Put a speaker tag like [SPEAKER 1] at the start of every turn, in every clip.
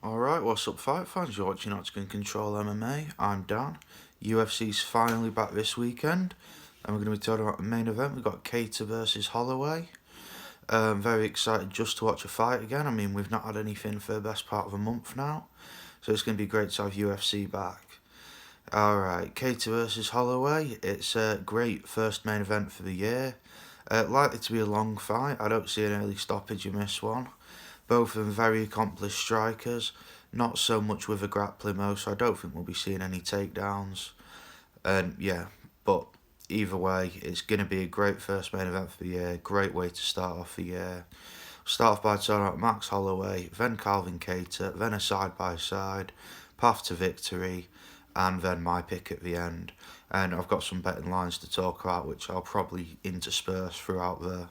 [SPEAKER 1] Alright, what's up fight fans? You're watching Octagon Control MMA. I'm Dan. UFC's finally back this weekend. And we're going to be talking about the main event. We've got Kattar versus Holloway. Very excited just to watch a fight again. I mean, we've not had anything for the best part of a month now. So it's going to be great to have UFC back. Alright, Kattar versus Holloway. It's a great first main event for the year. Likely to be a long fight. I don't see an early stoppage in this one. Both of them very accomplished strikers, not so much with a grappling mo, so I don't think we'll be seeing any takedowns. And yeah, but either way, it's going to be a great first main event for the year, great way to start off the year. Start off by talking about Max Holloway, then Calvin Kattar, then a side-by-side, path to victory, and then my pick at the end. And I've got some betting lines to talk about, which I'll probably intersperse throughout the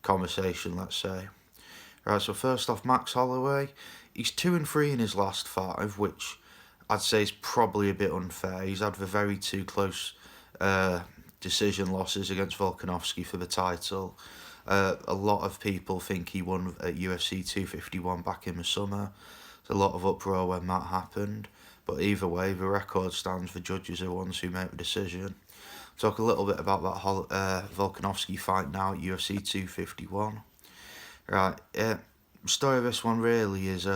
[SPEAKER 1] conversation, let's say. Right, so first off, Max Holloway, he's 2-3 in his last 5, which I'd say is probably a bit unfair. He's had the very two close decision losses against Volkanovski for the title. A lot of people think he won at UFC 251 back in the summer. There's a lot of uproar when that happened. But either way, the record stands. The judges are the ones who make the decision. Talk a little bit about that Volkanovski fight now at UFC 251. Right, story of this one really is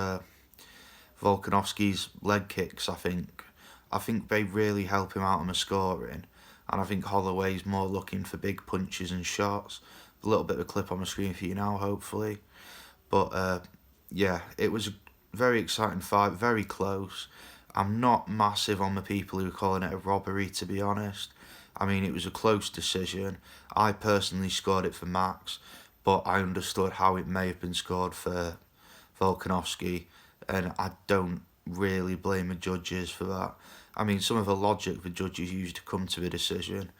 [SPEAKER 1] Volkanovski's leg kicks, I think. I think they really help him out on the scoring. And I think Holloway's more looking for big punches and shots. A little bit of a clip on the screen for you now, hopefully. But yeah, it was a very exciting fight, very close. I'm not massive on the people who are calling it a robbery, to be honest. I mean, it was a close decision. I personally scored it for Max, but I understood how it may have been scored for Volkanovski, and I don't really blame the judges for that. I mean, some of the logic the judges used to come to the decision,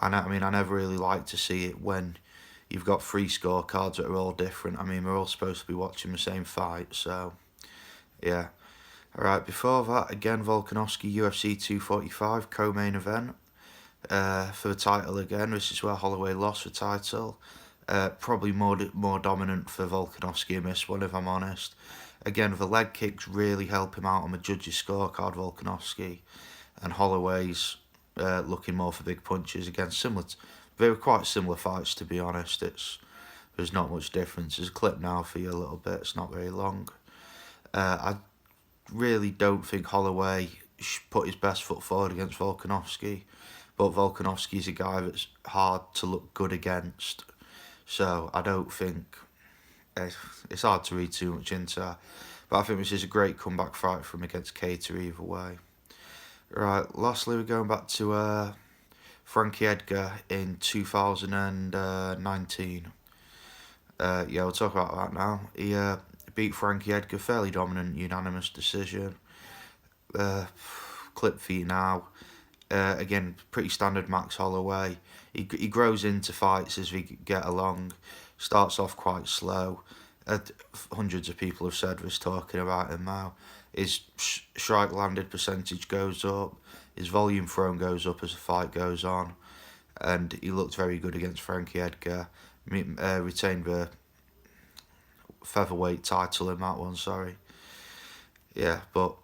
[SPEAKER 1] and I mean, I never really like to see it when you've got 3 scorecards that are all different. I mean, we're all supposed to be watching the same fight, so yeah. Alright, before that, again, Volkanovski, UFC 245, co-main event for the title again. This is where Holloway lost the title. Probably more dominant for Volkanovski in this one, if I'm honest. Again, the leg kicks really help him out on the judges' scorecard, Volkanovski. And Holloway's looking more for big punches. Again, they were quite similar fights, to be honest. There's not much difference. There's a clip now for you a little bit. It's not very long. I really don't think Holloway put his best foot forward against Volkanovski. But Volkanovski's a guy that's hard to look good against. So I don't think it's hard to read too much into that. But I think this is a great comeback fight from against Kattar either way. Right, lastly we're going back to Frankie Edgar in 2019. Yeah, we'll talk about that now. He beat Frankie Edgar, fairly dominant, unanimous decision. Clip for you now. Again, pretty standard Max Holloway. He grows into fights as we get along. Starts off quite slow. Hundreds of people have said this talking about him now. His strike landed percentage goes up. His volume thrown goes up as the fight goes on. And he looked very good against Frankie Edgar. Retained the featherweight title in that one, sorry. Yeah, but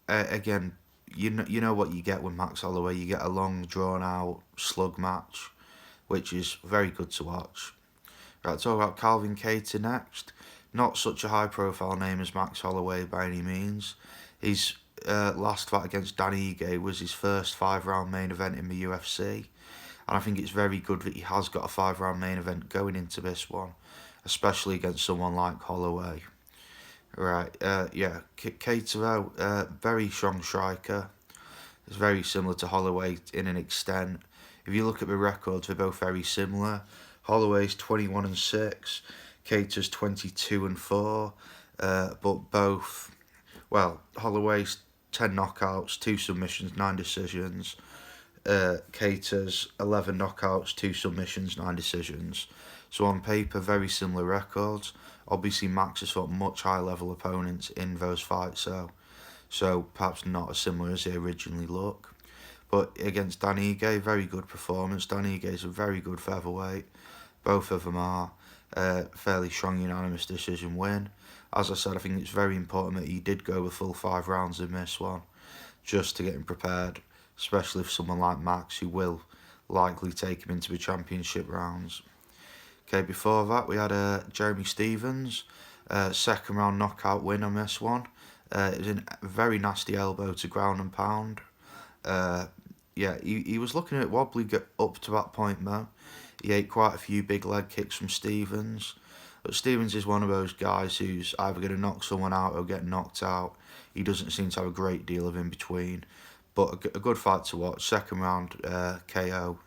[SPEAKER 1] again, you know what you get with Max Holloway. You get a long, drawn-out slug match, which is very good to watch. Right, talk about Calvin Kattar next. Not such a high-profile name as Max Holloway by any means. His last fight against Danny Ige was his first 5-round main event in the UFC. And I think it's very good that he has got a 5-round main event going into this one, especially against someone like Holloway. Right, yeah, Kattar, very strong striker. It's very similar to Holloway in an extent. If you look at the records, they're both very similar. Holloway's 21-6, Kattar's 22-4, but both, well, Holloway's 10 knockouts, 2 submissions, 9 decisions. Kattar's 11 knockouts, 2 submissions, 9 decisions. So on paper, very similar records. Obviously, Max has fought much higher level opponents in those fights, so perhaps not as similar as they originally look. But against Danny Ige, very good performance. Danny Ige is a very good featherweight. Both of them are fairly strong unanimous decision win. As I said, I think it's very important that he did go the full 5 rounds in this one, just to get him prepared, especially for someone like Max, who will likely take him into the championship rounds. Okay, before that we had Jeremy Stephens, second round knockout win on this one. It was a very nasty elbow to ground and pound. Yeah, he was looking at wobbly up to that point though. He ate quite a few big leg kicks from Stephens. But Stephens is one of those guys who's either going to knock someone out or get knocked out. He doesn't seem to have a great deal of in between. But a good fight to watch. Second round KO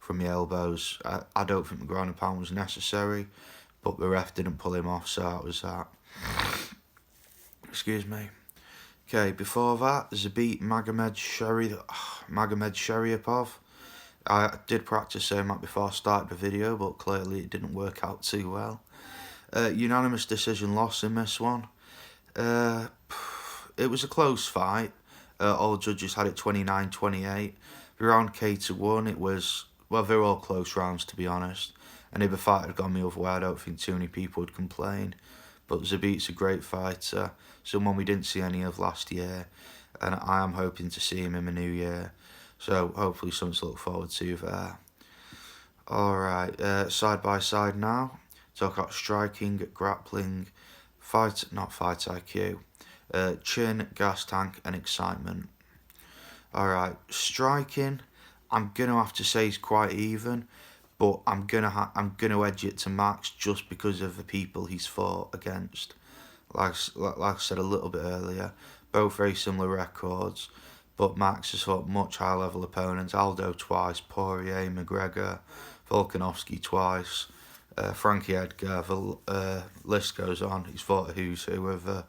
[SPEAKER 1] from the elbows. I don't think the ground and pound was necessary, but the ref didn't pull him off, so that was that. Excuse me. Okay, before that, Zabit Magomed-Sharipov. I did practice saying that before I started the video, but clearly it didn't work out too well. Unanimous decision loss in this one. It was a close fight. All judges had it 29-28. The round Kattar won. It was, well, they were all close rounds, to be honest. And if the fight had gone the other way, I don't think too many people would complain. But Zabit's a great fighter, someone we didn't see any of last year, and I am hoping to see him in the new year. So hopefully something to look forward to there. Alright, side by side now. Talk about striking, grappling, not fight IQ, chin, gas tank and excitement. Alright, striking, I'm going to have to say is quite even, but I'm gonna edge it to Max just because of the people he's fought against. Like I said a little bit earlier, both very similar records, but Max has fought much higher level opponents. Aldo twice, Poirier, McGregor, Volkanovski twice, Frankie Edgar. The list goes on. He's fought a who's who of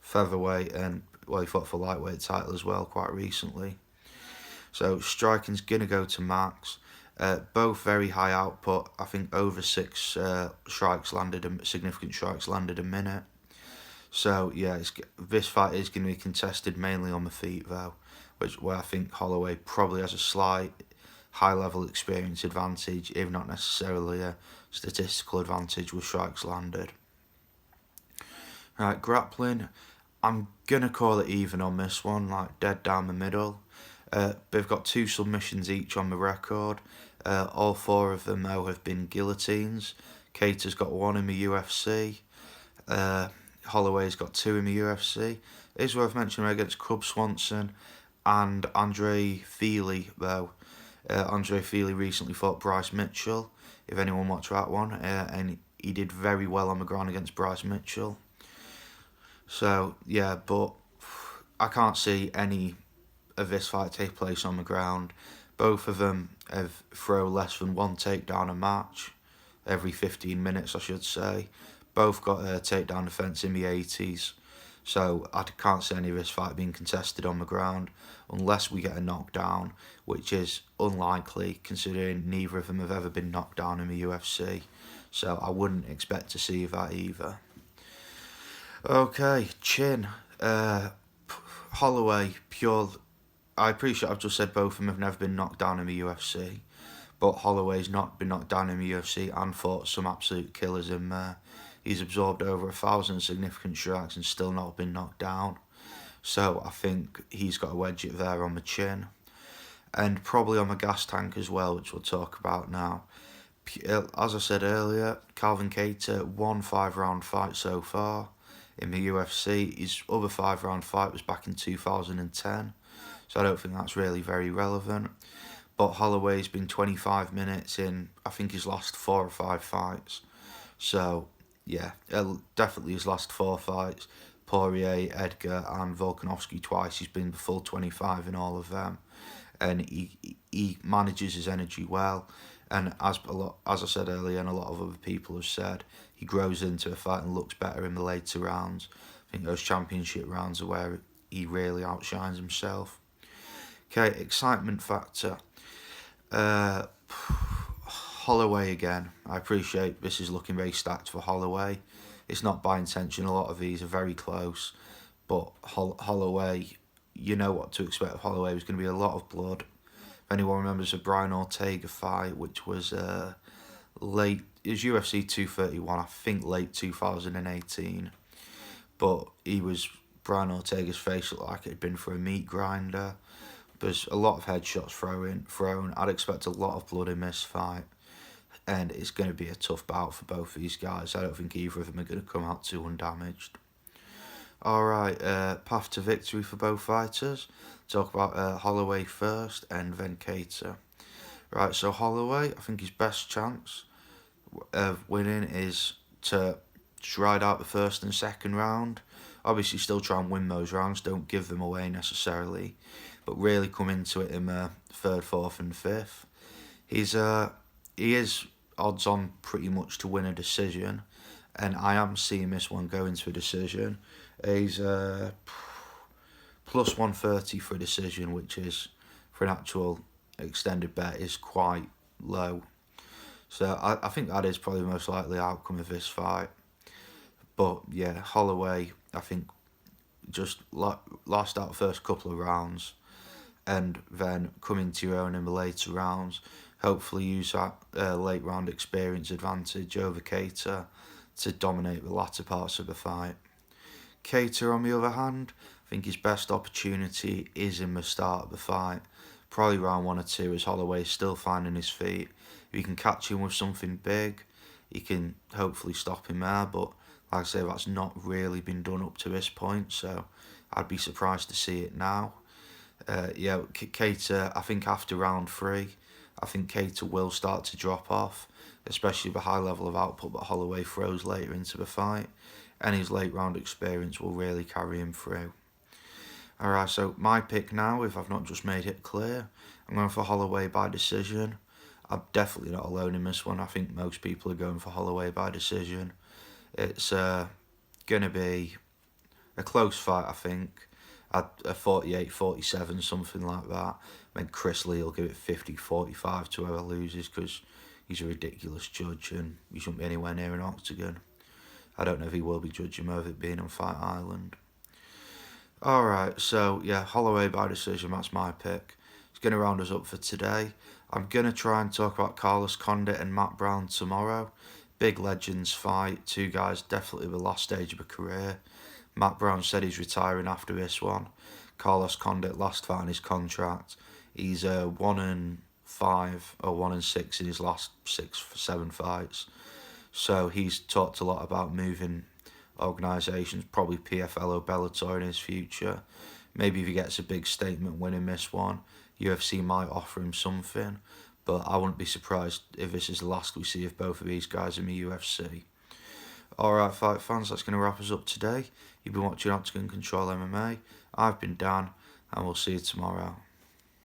[SPEAKER 1] featherweight, and well, he fought for lightweight title as well quite recently. So striking's gonna go to Max. Both very high output. I think over 6 strikes landed, significant strikes landed a minute. So yeah, this fight is going to be contested mainly on the feet though, where I think Holloway probably has a slight high level experience advantage, if not necessarily a statistical advantage with strikes landed. Right, grappling, I'm gonna call it even on this one, like dead down the middle. They've got 2 submissions each on the record. All 4 of them though have been guillotines. Kattar's got 1 in the UFC. Holloway's got 2 in the UFC. It is worth mentioning against Cub Swanson and Andre Feely though. Andre Feely recently fought Bryce Mitchell, if anyone watched that one, and he did very well on the ground against Bryce Mitchell. So yeah, but I can't see any of this fight take place on the ground. Both of them have throw less than 1 takedown a match, every 15 minutes I should say. Both got a takedown defence in the 80s, so I can't see any of this fight being contested on the ground unless we get a knockdown, which is unlikely considering neither of them have ever been knocked down in the UFC, so I wouldn't expect to see that either. Okay, chin. Holloway, pure. I appreciate I've just said both of them have never been knocked down in the UFC, but Holloway's not been knocked down in the UFC and fought some absolute killers in there. He's absorbed over 1,000 significant strikes and still not been knocked down. So I think he's got a wedge it there on the chin. And probably on the gas tank as well, which we'll talk about now. As I said earlier, Calvin Kattar won 5-round fight so far in the UFC. His other 5-round fight was back in 2010. So I don't think that's really very relevant. But Holloway's been 25 minutes in, I think, his last 4 or 5 fights. So yeah, definitely his last 4 fights. Poirier, Edgar and Volkanovski twice. He's been the full 25 in all of them. And he manages his energy well. And as I said earlier, and a lot of other people have said, he grows into a fight and looks better in the later rounds. I think those championship rounds are where he really outshines himself. Okay, excitement factor. Holloway again. I appreciate this is looking very stacked for Holloway. It's not by intention. A lot of these are very close. But Holloway, you know what to expect of Holloway. There's going to be a lot of blood. If anyone remembers the Brian Ortega fight, which was late, it was UFC 231, I think late 2018. but Brian Ortega's face looked like it had been for a meat grinder. There's a lot of headshots thrown. I'd expect a lot of blood in this fight, and it's going to be a tough bout for both of these guys. I don't think either of them are going to come out too undamaged. Alright, path to victory for both fighters. Talk about Holloway first and then Kattar. Right, so Holloway, I think his best chance of winning is to just ride out the first and second round. Obviously still try and win those rounds, don't give them away necessarily, but really come into it in the third, fourth and fifth. He is odds on pretty much to win a decision, and I am seeing this one go into a decision. He's plus 130 for a decision, which is, for an actual extended bet, is quite low. So I think that is probably the most likely outcome of this fight. But yeah, Holloway, I think, just lost out the first couple of rounds, and then come into your own in the later rounds. Hopefully use that late round experience advantage over Kattar to dominate the latter parts of the fight. Kattar, on the other hand, I think his best opportunity is in the start of the fight. Probably round 1 or 2, as Holloway's still finding his feet. If you can catch him with something big, you can hopefully stop him there, but like I say, that's not really been done up to this point, so I'd be surprised to see it now. Kattar, I think after round 3, I think Kattar will start to drop off, especially the high level of output that Holloway throws later into the fight, and his late round experience will really carry him through. Alright, so my pick now, if I've not just made it clear, I'm going for Holloway by decision. I'm definitely not alone in this one. I think most people are going for Holloway by decision. It's going to be a close fight, I think. At a 48-47, something like that. Then Chris Lee will give it 50-45 to whoever loses, because he's a ridiculous judge and he shouldn't be anywhere near an octagon. I don't know if he will be judging over it being on Fight Island. Alright, so yeah, Holloway by decision, that's my pick. It's going to round us up for today. I'm going to try and talk about Carlos Condit and Matt Brown tomorrow. Big legends fight, two guys definitely the last stage of a career. Matt Brown said he's retiring after this one. Carlos Condit last fight in his contract. He's 1-5 or 1-6 in his last 6-7 fights. So he's talked a lot about moving organisations, probably PFL or Bellator in his future. Maybe if he gets a big statement win in this one, UFC might offer him something. But I wouldn't be surprised if this is the last we see of both of these guys in the UFC. Alright, fight fans, that's going to wrap us up today. You've been watching Octagon Control MMA. I've been Dan, and we'll see you tomorrow.